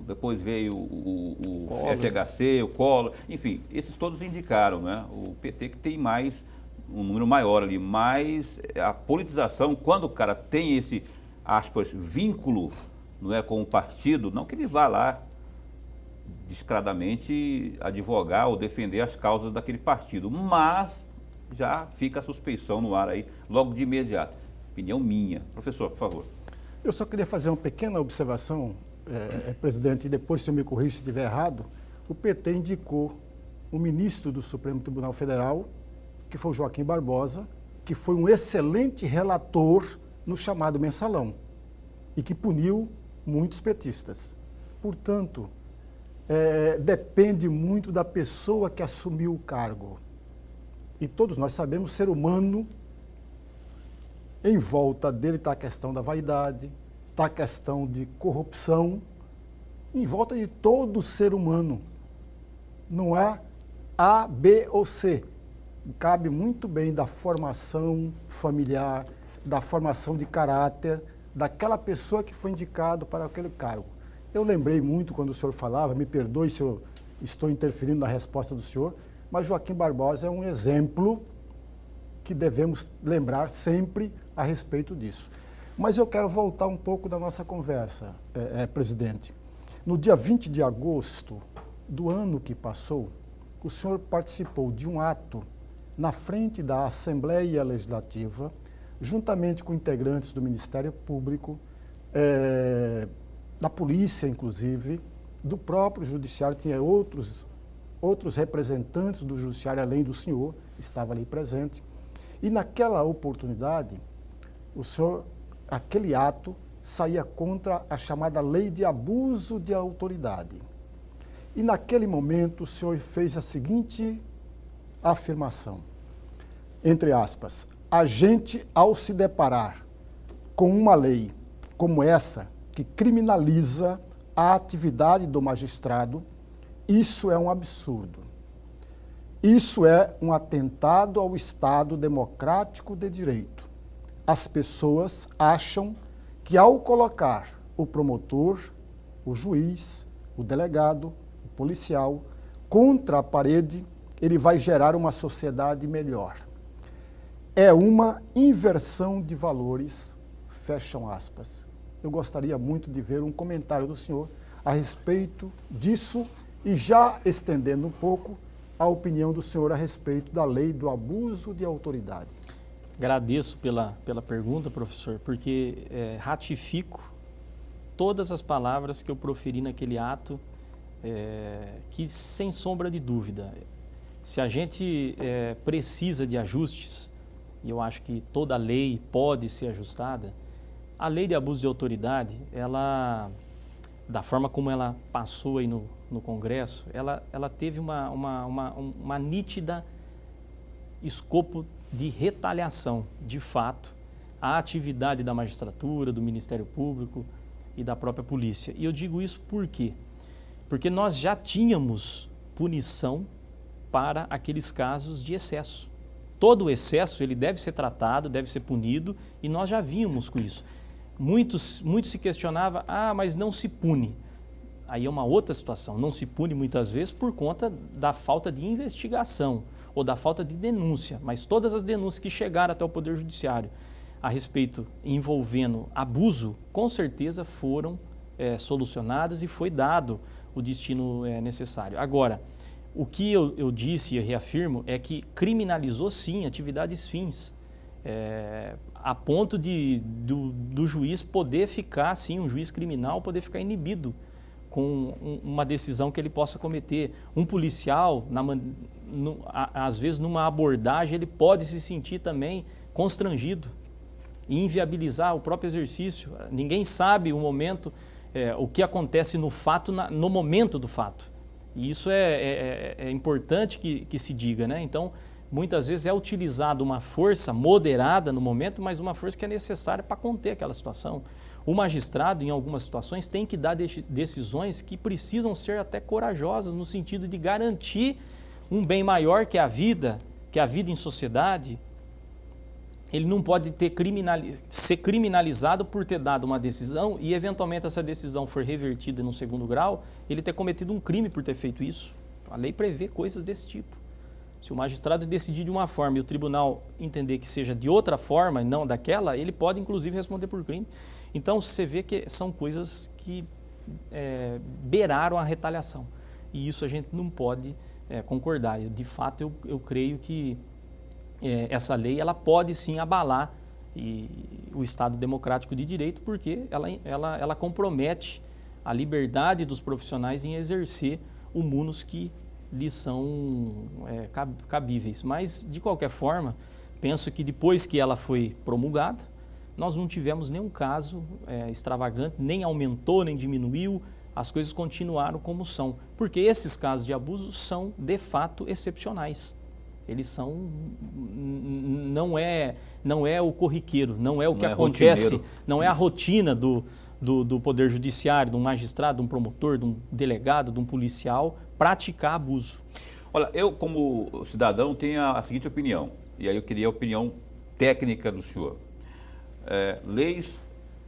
depois veio o FHC, o Collor, enfim, esses todos indicaram, né? O PT que tem um número maior ali, mas a politização, quando o cara tem esse, aspas, vínculo, não é, com o partido, não que ele vá lá descaradamente advogar ou defender as causas daquele partido, mas já fica a suspeição no ar aí, logo de imediato. Opinião minha. Professor, por favor. Eu só queria fazer uma pequena observação, presidente, e depois, se eu me corrija se estiver errado, o PT indicou o ministro do Supremo Tribunal Federal, que foi o Joaquim Barbosa, que foi um excelente relator no chamado mensalão e que puniu muitos petistas. Portanto, depende muito da pessoa que assumiu o cargo. E todos nós sabemos, ser humano, em volta dele está a questão da vaidade, está a questão de corrupção, em volta de todo ser humano. Não há A, B ou C. Cabe muito bem da formação familiar, da formação de caráter, daquela pessoa que foi indicado para aquele cargo. Eu lembrei muito quando o senhor falava, me perdoe se eu estou interferindo na resposta do senhor, mas Joaquim Barbosa é um exemplo que devemos lembrar sempre a respeito disso. Mas eu quero voltar um pouco da nossa conversa, presidente. No dia 20 de agosto do ano que passou, o senhor participou de um ato na frente da Assembleia Legislativa, juntamente com integrantes do Ministério Público, da Polícia, inclusive, do próprio Judiciário, tinha outros representantes do Judiciário, além do senhor, estava ali presente. E naquela oportunidade, o senhor, aquele ato, saía contra a chamada lei de abuso de autoridade. E naquele momento o senhor fez a seguinte afirmação, entre aspas, a gente, ao se deparar com uma lei como essa, que criminaliza a atividade do magistrado, isso é um absurdo. Isso é um atentado ao Estado democrático de direito. As pessoas acham que ao colocar o promotor, o juiz, o delegado, o policial contra a parede, ele vai gerar uma sociedade melhor. É uma inversão de valores, fecham aspas. Eu gostaria muito de ver um comentário do senhor a respeito disso e já estendendo um pouco a opinião do senhor a respeito da lei do abuso de autoridade. Agradeço pela pergunta, professor, porque ratifico todas as palavras que eu proferi naquele ato, que sem sombra de dúvida, se a gente precisa de ajustes, e eu acho que toda lei pode ser ajustada, a lei de abuso de autoridade, ela, da forma como ela passou aí no Congresso, ela teve uma nítida escopo de retaliação, de fato, à atividade da magistratura, do Ministério Público e da própria polícia. E eu digo isso por quê? Porque nós já tínhamos punição para aqueles casos de excesso. Todo excesso ele deve ser tratado, deve ser punido, e nós já vínhamos com isso. Muitos se questionavam, mas não se pune. Aí é uma outra situação, não se pune muitas vezes por conta da falta de investigação ou da falta de denúncia, mas todas as denúncias que chegaram até o Poder Judiciário a respeito envolvendo abuso, com certeza foram solucionadas e foi dado o destino necessário. Agora, o que eu disse e reafirmo é que criminalizou sim atividades fins, a ponto do juiz poder ficar, sim, um juiz criminal poder ficar inibido com uma decisão que ele possa cometer. Um policial, às vezes numa abordagem, ele pode se sentir também constrangido e inviabilizar o próprio exercício. Ninguém sabe o momento, o que acontece no fato, no momento do fato. E isso é importante que se diga, né? Então, muitas vezes é utilizada uma força moderada no momento, mas uma força que é necessária para conter aquela situação. O magistrado, em algumas situações, tem que dar decisões que precisam ser até corajosas, no sentido de garantir um bem maior que a vida em sociedade. Ele não pode ser criminalizado por ter dado uma decisão e, eventualmente, essa decisão for revertida num segundo grau, ele ter cometido um crime por ter feito isso. A lei prevê coisas desse tipo. Se o magistrado decidir de uma forma e o tribunal entender que seja de outra forma e não daquela, ele pode, inclusive, responder por crime. Então, você vê que são coisas que beiraram a retaliação. E isso a gente não pode concordar. De fato, eu creio que essa lei ela pode sim abalar o Estado democrático de direito, porque ela compromete a liberdade dos profissionais em exercer o munus que lhes são cabíveis. Mas, de qualquer forma, penso que depois que ela foi promulgada, nós não tivemos nenhum caso extravagante, nem aumentou, nem diminuiu, as coisas continuaram como são. Porque esses casos de abuso são, de fato, excepcionais. Eles são, não é o corriqueiro, não é o que acontece, não é a rotina do Poder Judiciário, de um magistrado, de um promotor, de um delegado, de um policial, praticar abuso. Olha, eu como cidadão tenho a seguinte opinião, e aí eu queria a opinião técnica do senhor. Leis,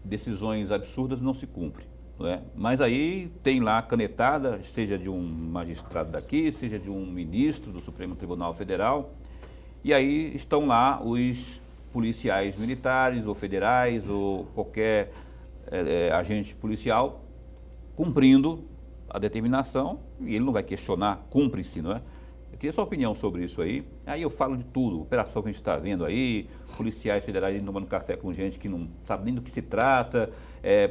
decisões absurdas não se cumprem, não é? Mas aí tem lá a canetada, seja de um magistrado daqui, seja de um ministro do Supremo Tribunal Federal, e aí estão lá os policiais militares ou federais ou qualquer agente policial cumprindo a determinação, e ele não vai questionar, cumpre-se, não é? Eu queria sua opinião sobre isso aí. Aí eu falo de tudo, operação que a gente está vendo aí, policiais federais tomando café com gente que não sabe nem do que se trata,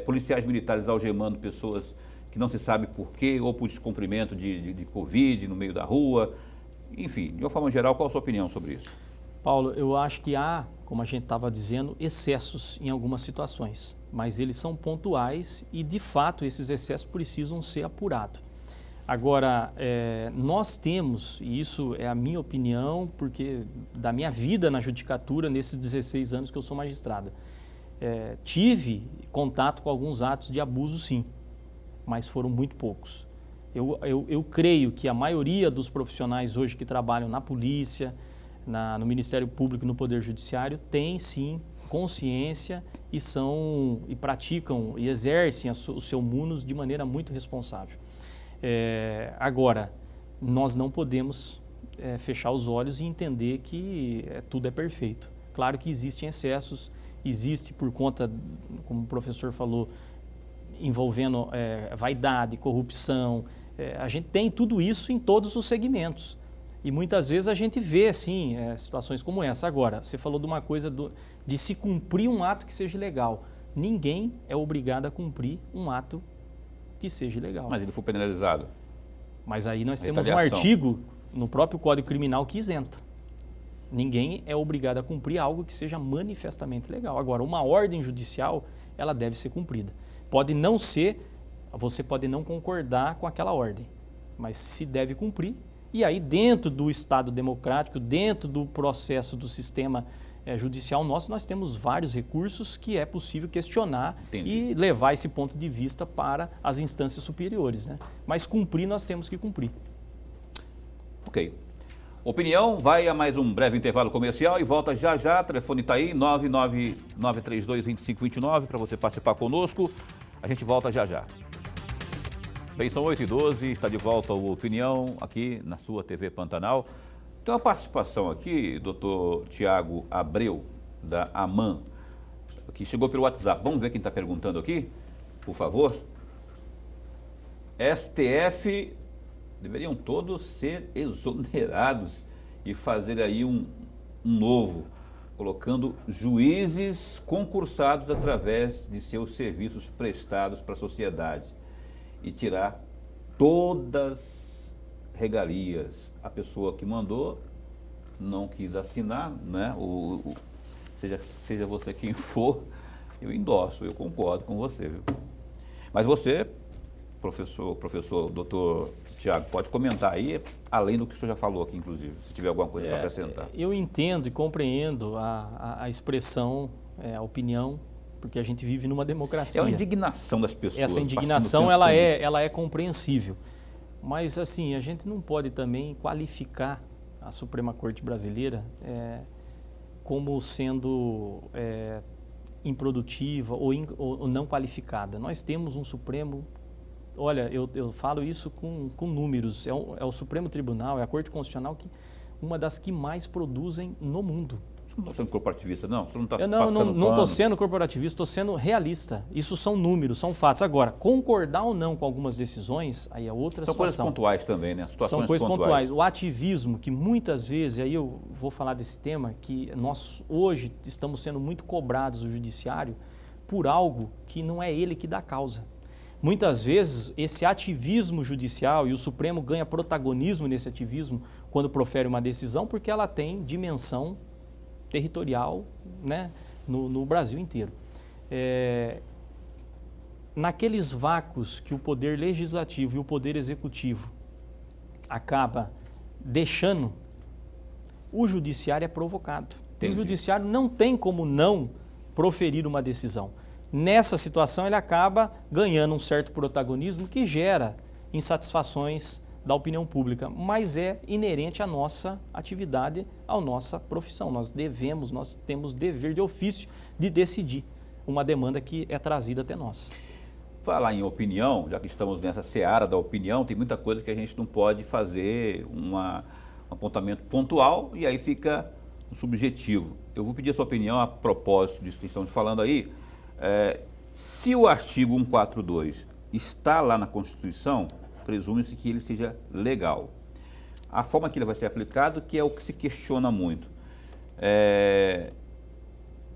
policiais militares algemando pessoas que não se sabe por quê, ou por descumprimento de Covid no meio da rua. Enfim, de uma forma geral, qual a sua opinião sobre isso? Paulo, eu acho que há, como a gente estava dizendo, excessos em algumas situações, mas eles são pontuais e, de fato, esses excessos precisam ser apurados. Agora, nós temos, e isso é a minha opinião, porque da minha vida na judicatura, nesses 16 anos que eu sou magistrado, tive contato com alguns atos de abuso, sim, mas foram muito poucos. Eu creio que a maioria dos profissionais hoje que trabalham na polícia, no Ministério Público e no Poder Judiciário tem, sim, consciência e praticam e exercem o seu munus de maneira muito responsável. Agora, nós não podemos fechar os olhos e entender que tudo é perfeito. Claro que existem excessos, existe por conta, como o professor falou, envolvendo vaidade, corrupção. A gente tem tudo isso em todos os segmentos. E muitas vezes a gente vê, assim, situações como essa. Agora, você falou de uma coisa de se cumprir um ato que seja legal. Ninguém é obrigado a cumprir um ato que seja ilegal. Mas ele foi penalizado. Mas aí nós temos um artigo no próprio Código Criminal que isenta. Ninguém é obrigado a cumprir algo que seja manifestamente legal. Agora, uma ordem judicial, ela deve ser cumprida. Pode não ser, você pode não concordar com aquela ordem, mas se deve cumprir. E aí, dentro do Estado democrático, dentro do processo do sistema judicial nosso, nós temos vários recursos que é possível questionar. Entendi. E levar esse ponto de vista para as instâncias superiores, né? Mas cumprir, nós temos que cumprir. Ok. Opinião, vai a mais um breve intervalo comercial e volta já já. O telefone está aí, 999322529, para você participar conosco. A gente volta já já. Bem, são 8h12, está de volta o Opinião aqui na sua TV Pantanal. Tem uma participação aqui, doutor Tiago Abreu, da AMAN, que chegou pelo WhatsApp. Vamos ver quem está perguntando aqui, por favor. STF deveriam todos ser exonerados e fazer aí um novo, colocando juízes concursados através de seus serviços prestados para a sociedade e tirar todas regalias. A pessoa que mandou não quis assinar, né? Seja você quem for, eu endosso, eu concordo com você, viu? Mas você, professor doutor Tiago, pode comentar aí, além do que o senhor já falou aqui, inclusive, se tiver alguma coisa para acrescentar. Eu entendo e compreendo a expressão, a opinião, porque a gente vive numa democracia. É uma indignação das pessoas. Essa indignação, ela é compreensível. Mas, assim, a gente não pode também qualificar a Suprema Corte Brasileira como sendo improdutiva ou não qualificada. Nós temos um Supremo, olha, eu falo isso com números, é o Supremo Tribunal, é a Corte Constitucional, uma das que mais produzem no mundo. Você não está sendo corporativista, não? Você não está não estou sendo corporativista, estou sendo realista. Isso são números, são fatos. Agora, concordar ou não com algumas decisões, aí é outra situação. São coisas pontuais também, né? Situações são coisas pontuais. O ativismo, que muitas vezes, aí eu vou falar desse tema, que nós hoje estamos sendo muito cobrados do judiciário por algo que não é ele que dá causa. Muitas vezes, esse ativismo judicial, e o Supremo ganha protagonismo nesse ativismo quando profere uma decisão, porque ela tem dimensão territorial, né, no Brasil inteiro. Naqueles vácuos que o poder legislativo e o poder executivo acaba deixando, o judiciário é provocado. Entendi. O judiciário não tem como não proferir uma decisão. nessa situação ele acaba ganhando um certo protagonismo que gera insatisfações da opinião pública, mas é inerente à nossa atividade, à nossa profissão. Nós temos dever de ofício de decidir uma demanda que é trazida até nós. Falar em opinião, já que estamos nessa seara da opinião, tem muita coisa que a gente não pode fazer um apontamento pontual e aí fica subjetivo. Eu vou pedir a sua opinião a propósito disso que estamos falando aí. Se o artigo 142 está lá na Constituição, presume-se que ele seja legal. A forma que ele vai ser aplicado, que é o que se questiona muito.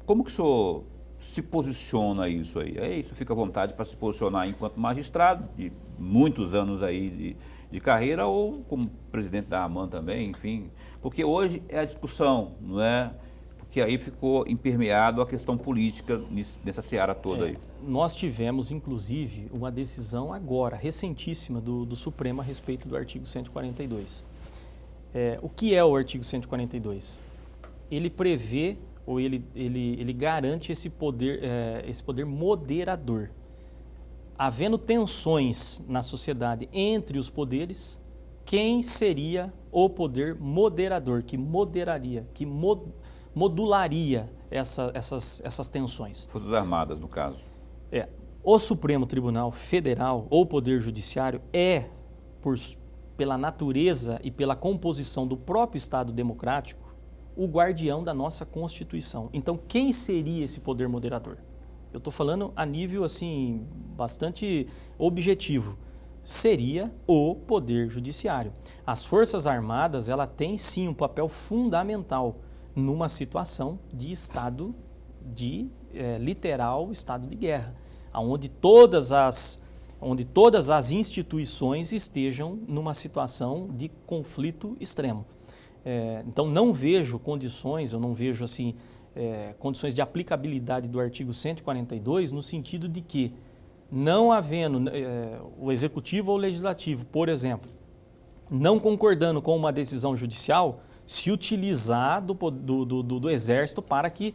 Como que o senhor se posiciona isso aí? É isso, fica à vontade para se posicionar enquanto magistrado, de muitos anos aí de carreira, ou como presidente da AMAN também, enfim. Porque hoje é a discussão, não é? Porque aí ficou impermeado a questão política nessa seara toda aí. Nós tivemos, inclusive, uma decisão agora, recentíssima, do Supremo a respeito do artigo 142. O que é o artigo 142? Ele prevê, ou ele garante esse poder moderador. Havendo tensões na sociedade entre os poderes, quem seria o poder moderador, que moderaria, que modularia essas tensões? Forças Armadas, no caso. O Supremo Tribunal Federal, ou Poder Judiciário, pela natureza e pela composição do próprio Estado democrático, o guardião da nossa Constituição. Então, quem seria esse poder moderador? Eu estou falando a nível assim bastante objetivo. Seria o Poder Judiciário. As Forças Armadas, ela tem sim um papel fundamental numa situação de estado literal estado de guerra, onde todas as instituições estejam numa situação de conflito extremo. Então não vejo condições, eu não vejo assim condições de aplicabilidade do artigo 142 no sentido de que, não havendo o executivo ou o legislativo, por exemplo, não concordando com uma decisão judicial, se utilizar do exército para que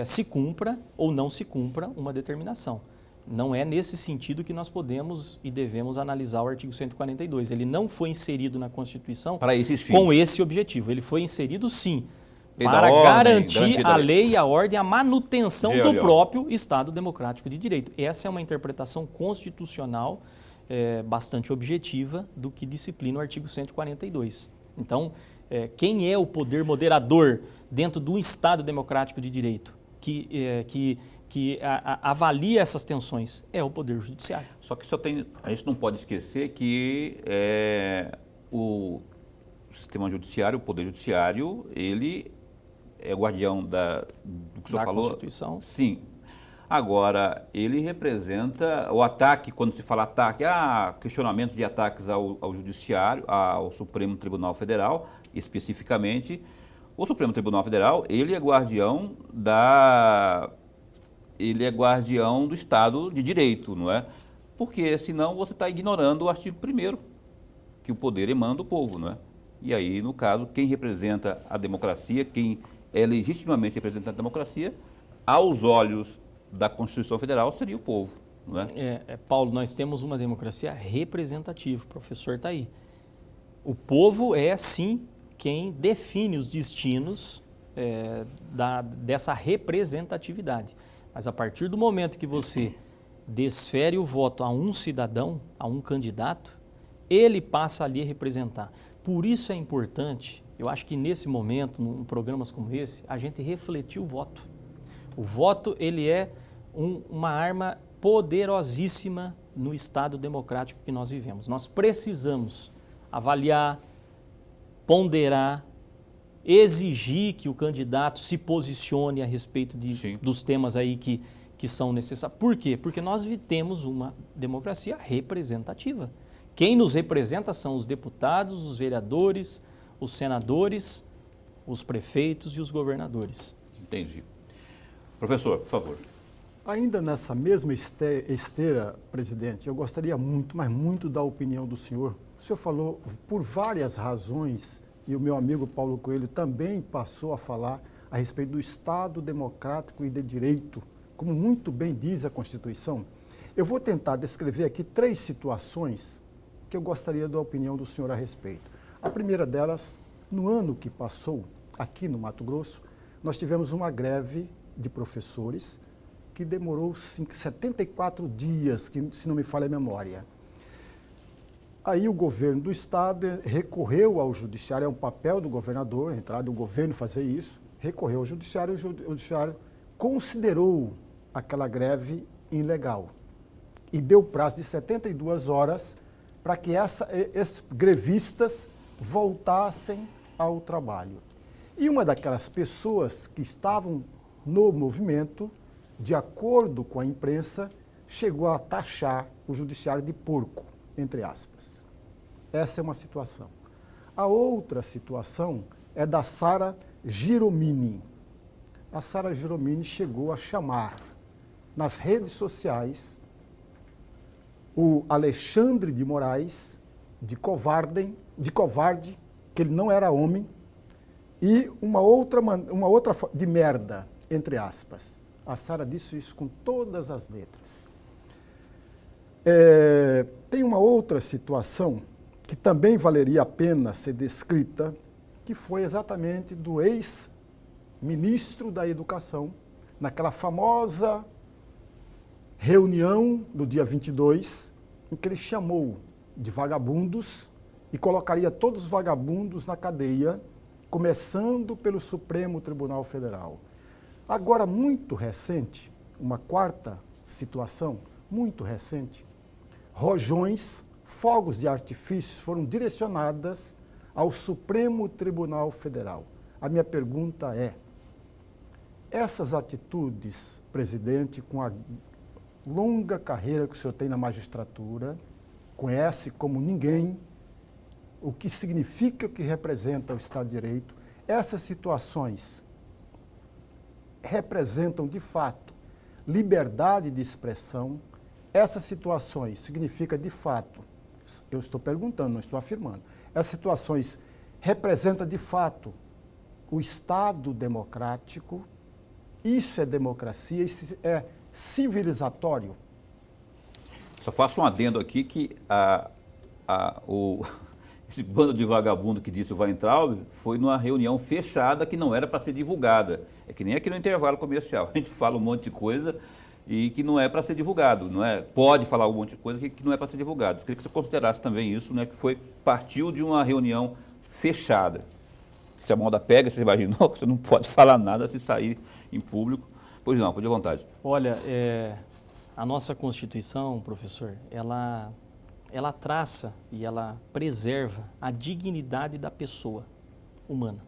se cumpra ou não se cumpra uma determinação. Não é nesse sentido que nós podemos e devemos analisar o artigo 142. Ele não foi inserido na Constituição para esses fins, com esse objetivo. Ele foi inserido, sim, para garantir a lei, a ordem, a manutenção do próprio Estado Democrático de Direito. Essa é uma interpretação constitucional bastante objetiva do que disciplina o artigo 142. Então, quem é o poder moderador dentro do Estado Democrático de Direito que avalia essas tensões? É o Poder Judiciário. Só que a gente não pode esquecer que o sistema judiciário, o Poder Judiciário, ele é guardião do que o senhor falou. Da Constituição. Sim. Agora, ele representa o ataque, quando se fala ataque, questionamentos e ataques ao Judiciário, ao Supremo Tribunal Federal, especificamente. O Supremo Tribunal Federal, ele é guardião do Estado de Direito, não é? Porque senão você está ignorando o artigo 1º, que o poder emana do povo, não é? E aí, no caso, quem representa a democracia, quem é legitimamente representante da democracia, aos olhos da Constituição Federal, seria o povo, não é? Paulo, nós temos uma democracia representativa, o professor está aí. O povo é, sim, quem define os destinos dessa representatividade. Mas a partir do momento que você desfere o voto a um cidadão, a um candidato, ele passa ali a representar. Por isso é importante, eu acho que nesse momento, em programas como esse, a gente refletir o voto. O voto, ele é uma arma poderosíssima no Estado democrático que nós vivemos. Nós precisamos avaliar, ponderar, exigir que o candidato se posicione a respeito dos temas aí que são necessários. Por quê? Porque nós temos uma democracia representativa. Quem nos representa são os deputados, os vereadores, os senadores, os prefeitos e os governadores. Entendi. Professor, por favor. Ainda nessa mesma esteira, presidente, eu gostaria muito, mas muito da opinião do senhor. O senhor falou por várias razões, e o meu amigo Paulo Coelho também passou a falar a respeito do Estado democrático e de direito como muito bem diz a Constituição, eu vou tentar descrever aqui 3 situações que eu gostaria da opinião do senhor a respeito. A primeira delas, no ano que passou, aqui no Mato Grosso, nós tivemos uma greve de professores que demorou 74 dias, que, se não me falha a memória. Aí o governo do estado recorreu ao judiciário, é um papel do governador, entrar do governo fazer isso, recorreu ao judiciário, e o judiciário considerou aquela greve ilegal e deu prazo de 72 horas para que esses grevistas voltassem ao trabalho. E uma daquelas pessoas que estavam no movimento, de acordo com a imprensa, chegou a taxar o judiciário de porco, entre aspas. Essa é uma situação. A outra situação é da Sara Giromini. A Sara Giromini chegou a chamar nas redes sociais o Alexandre de Moraes de covarde, que ele não era homem, e uma outra de merda, entre aspas. A Sara disse isso com todas as letras. Tem uma outra situação que também valeria a pena ser descrita, que foi exatamente do ex-ministro da Educação, naquela famosa reunião do dia 22, em que ele chamou de vagabundos e colocaria todos os vagabundos na cadeia, começando pelo Supremo Tribunal Federal. Agora, muito recente, uma quarta situação, muito recente, rojões, fogos de artifício foram direcionadas ao Supremo Tribunal Federal. A minha pergunta é, essas atitudes, presidente, com a longa carreira que o senhor tem na magistratura, conhece como ninguém o que significa, o que representa o Estado de Direito, essas situações representam, de fato, liberdade de expressão. Essas situações significam, de fato, eu estou perguntando, não estou afirmando, essas situações representam, de fato, o Estado democrático. Isso é democracia, isso é civilizatório. Só faço um adendo aqui que esse bando de vagabundo que disse o Weintraub foi numa reunião fechada que não era para ser divulgada. É que nem aqui no intervalo comercial. A gente fala um monte de coisa e que não é para ser divulgado. Não é? Pode falar um monte de coisa que não é para ser divulgado. Eu queria que você considerasse também isso, né, que partiu de uma reunião fechada. Se a moda pega, você imaginou que você não pode falar nada se sair em público. Pois não, pode à vontade. Olha, a nossa Constituição, professor, ela traça e ela preserva a dignidade da pessoa humana.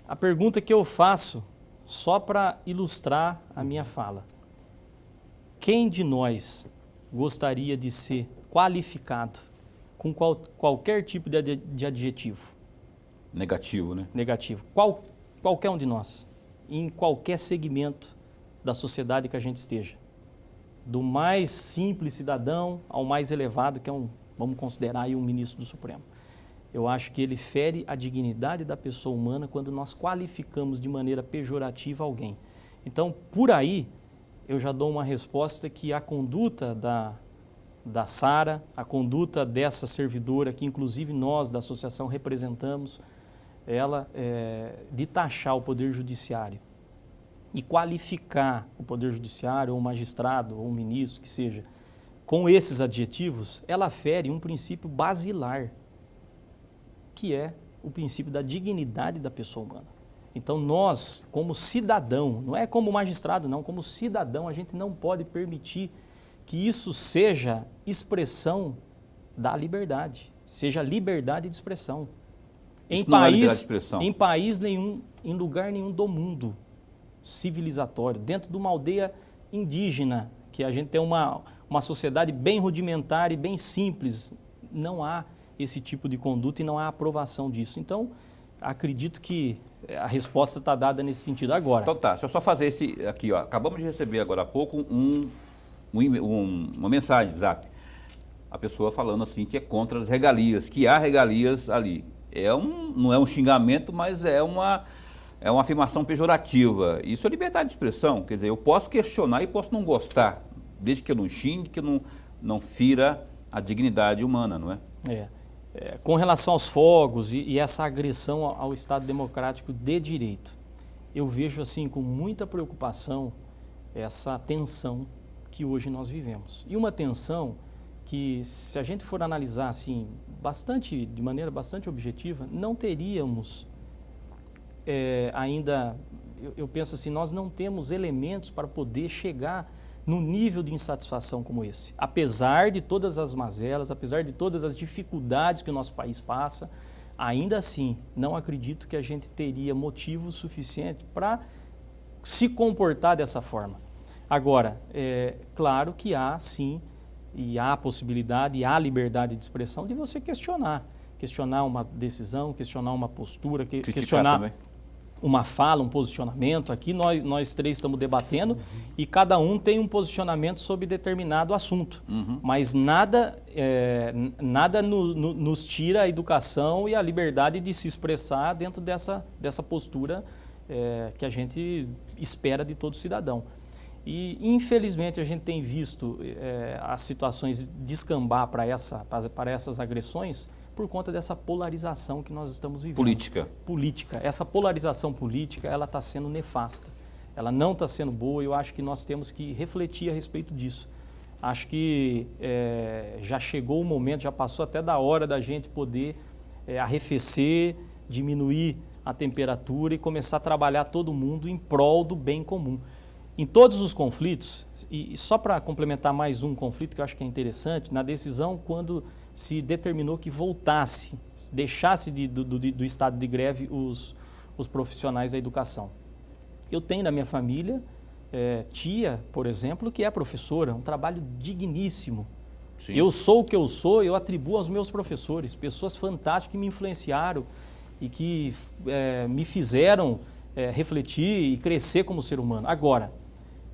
A pergunta que eu faço, só para ilustrar a minha fala, quem de nós gostaria de ser qualificado com qualquer tipo de adjetivo? Negativo, né? Negativo. Qualquer um de nós, em qualquer segmento da sociedade que a gente esteja. Do mais simples cidadão ao mais elevado, que é vamos considerar aí um ministro do Supremo. Eu acho que ele fere a dignidade da pessoa humana quando nós qualificamos de maneira pejorativa alguém. Então, por aí, eu já dou uma resposta que a conduta da Sara, a conduta dessa servidora, que inclusive nós da associação representamos, ela de taxar o Poder Judiciário e qualificar o Poder Judiciário, ou um magistrado, ou um ministro, que seja, com esses adjetivos, ela fere um princípio basilar, que é o princípio da dignidade da pessoa humana. Então nós, como cidadão, não é como magistrado não, como cidadão, a gente não pode permitir que isso seja expressão da liberdade, seja liberdade de expressão. Em país nenhum, em lugar nenhum do mundo civilizatório, dentro de uma aldeia indígena, que a gente tem uma sociedade bem rudimentar e bem simples, não há esse tipo de conduta e não há aprovação disso. Então, acredito que a resposta está dada nesse sentido agora. Então tá, deixa eu só fazer esse aqui, ó. Acabamos de receber agora há pouco uma mensagem de zap. A pessoa falando assim que é contra as regalias, que há regalias ali. Não é um xingamento, mas é é uma afirmação pejorativa. Isso é liberdade de expressão, quer dizer, eu posso questionar e posso não gostar, desde que eu não xingue, que eu não fira a dignidade humana, não é? Com relação aos fogos e essa agressão ao Estado democrático de direito, eu vejo assim com muita preocupação essa tensão que hoje nós vivemos. E uma tensão que, se a gente for analisar assim, de maneira bastante objetiva, não teríamos ainda, eu penso assim, nós não temos elementos para poder chegar no nível de insatisfação como esse. Apesar de todas as mazelas, apesar de todas as dificuldades que o nosso país passa, ainda assim, não acredito que a gente teria motivo suficiente para se comportar dessa forma. Agora, claro que há sim, e há a possibilidade, e há a liberdade de expressão de você questionar uma decisão, questionar uma postura, questionar também uma fala, um posicionamento. Aqui nós três estamos debatendo e cada um tem um posicionamento sobre determinado assunto. Mas nada nos tira a educação e a liberdade de se expressar dentro dessa postura que a gente espera de todo cidadão. E, infelizmente, a gente tem visto as situações descambar para essas agressões por conta dessa polarização que nós estamos vivendo. Política. Essa polarização política, ela está sendo nefasta. Ela não está sendo boa e eu acho que nós temos que refletir a respeito disso. Acho que já chegou o momento, já passou até da hora da gente poder arrefecer, diminuir a temperatura e começar a trabalhar todo mundo em prol do bem comum. Em todos os conflitos, e só para complementar mais um conflito que eu acho que é interessante, na decisão quando se determinou que deixasse do estado de greve os profissionais da educação. Eu tenho na minha família tia, por exemplo, que é professora, um trabalho digníssimo. Sim. Eu sou o que eu sou, eu atribuo aos meus professores, pessoas fantásticas que me influenciaram e que me fizeram refletir e crescer como ser humano. Agora,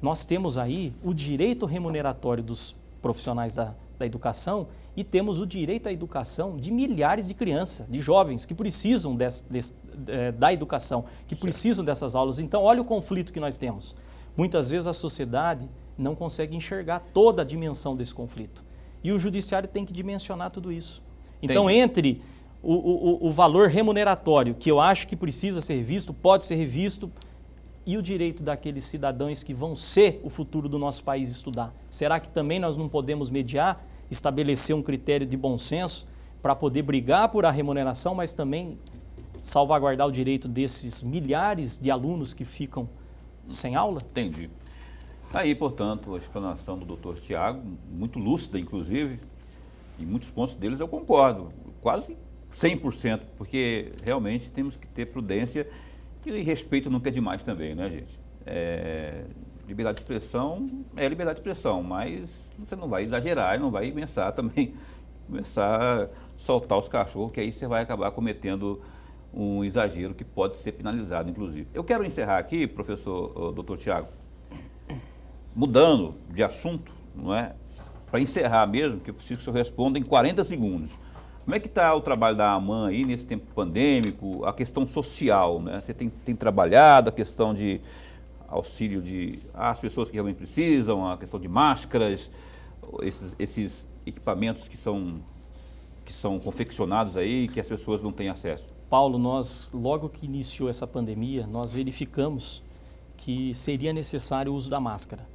nós temos aí o direito remuneratório dos profissionais da educação e temos o direito à educação de milhares de crianças, de jovens que precisam da educação, que precisam dessas aulas. Então, olha o conflito que nós temos. Muitas vezes a sociedade não consegue enxergar toda a dimensão desse conflito. E o judiciário tem que dimensionar tudo isso. Então, entre o valor remuneratório, que eu acho que precisa ser revisto, pode ser revisto, e o direito daqueles cidadãos que vão ser o futuro do nosso país estudar. Será que também nós não podemos mediar, estabelecer um critério de bom senso para poder brigar por a remuneração, mas também salvaguardar o direito desses milhares de alunos que ficam sem aula? Entendi. Aí, portanto, a explanação do Dr. Tiago, muito lúcida, inclusive, em muitos pontos deles eu concordo, quase 100%, porque realmente temos que ter prudência e respeito nunca é demais também, né, gente? Liberdade de expressão é liberdade de expressão, mas você não vai exagerar e não vai começar a soltar os cachorros, que aí você vai acabar cometendo um exagero que pode ser penalizado, inclusive. Eu quero encerrar aqui, professor Dr. Tiago, mudando de assunto, não é? Para encerrar mesmo, que eu preciso que o senhor responda em 40 segundos. Como é que está o trabalho da AMAN aí nesse tempo pandêmico, a questão social, né? Você tem trabalhado a questão de auxílio às pessoas que realmente precisam, a questão de máscaras, esses equipamentos que são confeccionados aí, que as pessoas não têm acesso? Paulo, nós, logo que iniciou essa pandemia, nós verificamos que seria necessário o uso da máscara.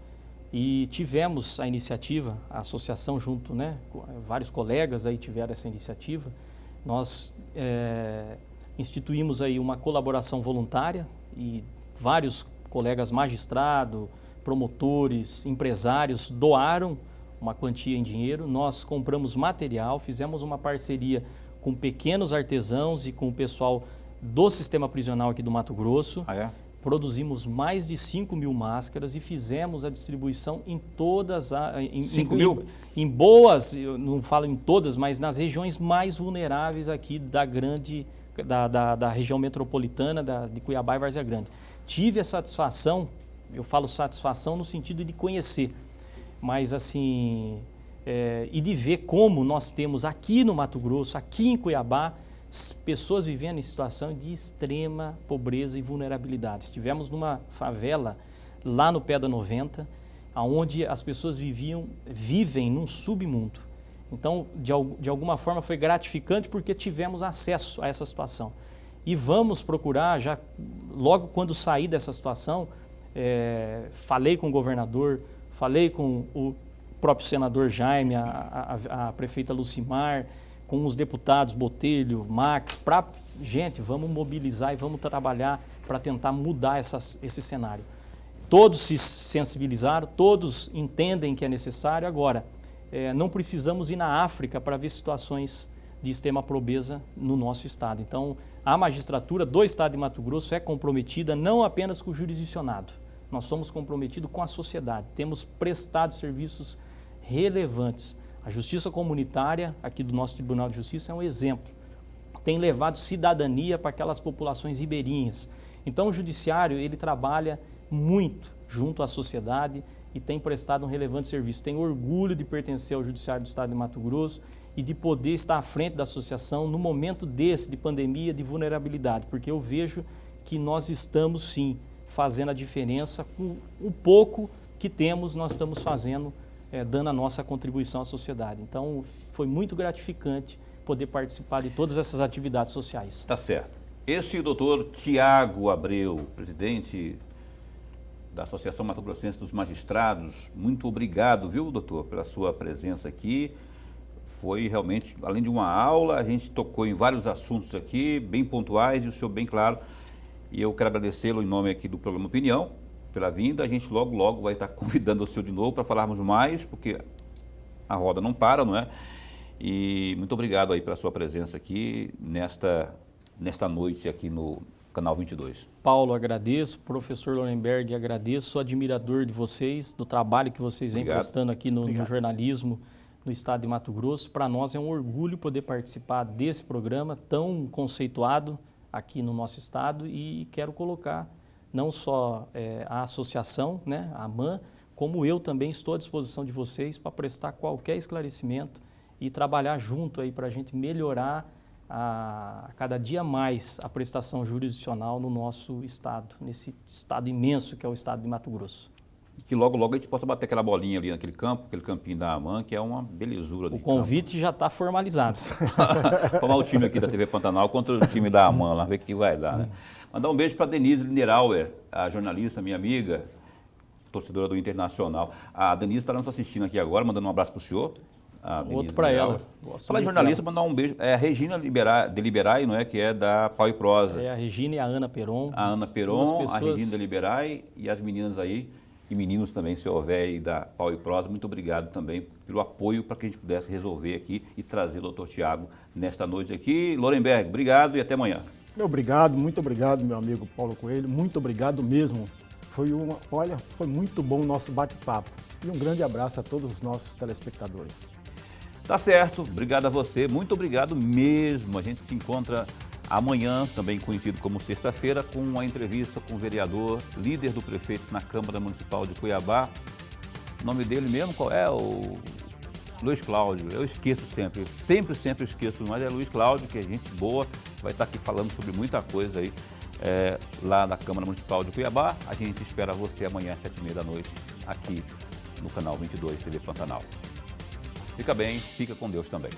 E tivemos a iniciativa, a associação junto, né, vários colegas aí tiveram essa iniciativa. Nós instituímos aí uma colaboração voluntária e vários colegas magistrados, promotores, empresários doaram uma quantia em dinheiro. Nós compramos material, fizemos uma parceria com pequenos artesãos e com o pessoal do sistema prisional aqui do Mato Grosso. Ah, é? Produzimos mais de 5.000 máscaras e fizemos a distribuição em todas em boas, eu não falo em todas, mas nas regiões mais vulneráveis aqui da região metropolitana de Cuiabá e Várzea Grande. Tive a satisfação, eu falo satisfação no sentido de conhecer, mas assim, e de ver como nós temos aqui no Mato Grosso, aqui em Cuiabá, pessoas vivendo em situação de extrema pobreza e vulnerabilidade. Estivemos numa favela lá no Pé da 90, onde as pessoas vivem num submundo. Então, de alguma forma foi gratificante porque tivemos acesso a essa situação. E vamos procurar, já logo quando sair dessa situação, falei com o governador, falei com o próprio senador Jaime, a prefeita Lucimar, com os deputados Botelho, Max, gente, vamos mobilizar e vamos trabalhar para tentar mudar esse cenário. Todos se sensibilizaram, todos entendem que é necessário. Agora, não precisamos ir na África para ver situações de extrema pobreza no nosso estado. Então, a magistratura do estado de Mato Grosso é comprometida não apenas com o jurisdicionado, nós somos comprometidos com a sociedade, temos prestado serviços relevantes. A justiça comunitária, aqui do nosso Tribunal de Justiça, é um exemplo. Tem levado cidadania para aquelas populações ribeirinhas. Então, o judiciário, ele trabalha muito junto à sociedade e tem prestado um relevante serviço. Tenho orgulho de pertencer ao Judiciário do Estado de Mato Grosso e de poder estar à frente da associação no momento desse, de pandemia, de vulnerabilidade, porque eu vejo que nós estamos, sim, fazendo a diferença. Com o pouco que temos, nós estamos fazendo, dando a nossa contribuição à sociedade. Então, foi muito gratificante poder participar de todas essas atividades sociais. Tá certo. Esse doutor Tiago Abreu, presidente da Associação Mato Grossense dos Magistrados, muito obrigado, viu, doutor, pela sua presença aqui. Foi realmente, além de uma aula, a gente tocou em vários assuntos aqui, bem pontuais, e o senhor bem claro. E eu quero agradecê-lo em nome aqui do programa Opinião, pela vinda. A gente logo vai estar convidando o senhor de novo para falarmos mais, porque a roda não para, não é? E muito obrigado aí pela sua presença aqui nesta noite aqui no Canal 22. Paulo, agradeço. Professor Lorenberg, agradeço. Sou admirador de vocês, do trabalho que vocês vêm prestando aqui no jornalismo no estado de Mato Grosso. Para nós é um orgulho poder participar desse programa tão conceituado aqui no nosso estado, e quero colocar não só a associação, né, a AMAN, como eu também estou à disposição de vocês para prestar qualquer esclarecimento e trabalhar junto aí para a gente melhorar a cada dia mais a prestação jurisdicional no nosso estado, nesse estado imenso que é o estado de Mato Grosso. E que logo a gente possa bater aquela bolinha ali naquele campo, aquele campinho da AMAN, que é uma belezura. O convite já está formalizado. Formar o time aqui da TV Pantanal contra o time da AMAN, lá ver o que vai dar, né? Mandar um beijo para Denise Linderauer, a jornalista, minha amiga, torcedora do Internacional. A Denise está nos assistindo aqui agora, mandando um abraço para o senhor. Outro para ela. Falar de jornalista, mandar um beijo. É a Regina de Liberai, não é? Que é da Pau e Prosa. É a Regina e a Ana Peron. A Ana Peron, a Regina de Liberai e as meninas aí, e meninos também, se houver aí da Pau e Prosa. Muito obrigado também pelo apoio para que a gente pudesse resolver aqui e trazer o doutor Tiago nesta noite aqui. Lorenberg, obrigado e até amanhã. Obrigado, muito obrigado, meu amigo Paulo Coelho. Muito obrigado mesmo. Foi muito bom o nosso bate-papo. E um grande abraço a todos os nossos telespectadores. Tá certo, obrigado a você, muito obrigado mesmo. A gente se encontra amanhã, também conhecido como sexta-feira, com uma entrevista com o vereador, líder do prefeito na Câmara Municipal de Cuiabá. O nome dele mesmo qual é? O Luiz Cláudio. Eu esqueço sempre esqueço, mas é Luiz Cláudio, que é gente boa, vai estar aqui falando sobre muita coisa aí lá da Câmara Municipal de Cuiabá. A gente espera você amanhã às 7h30 da noite, aqui no Canal 22 TV Pantanal. Fica bem, fica com Deus também.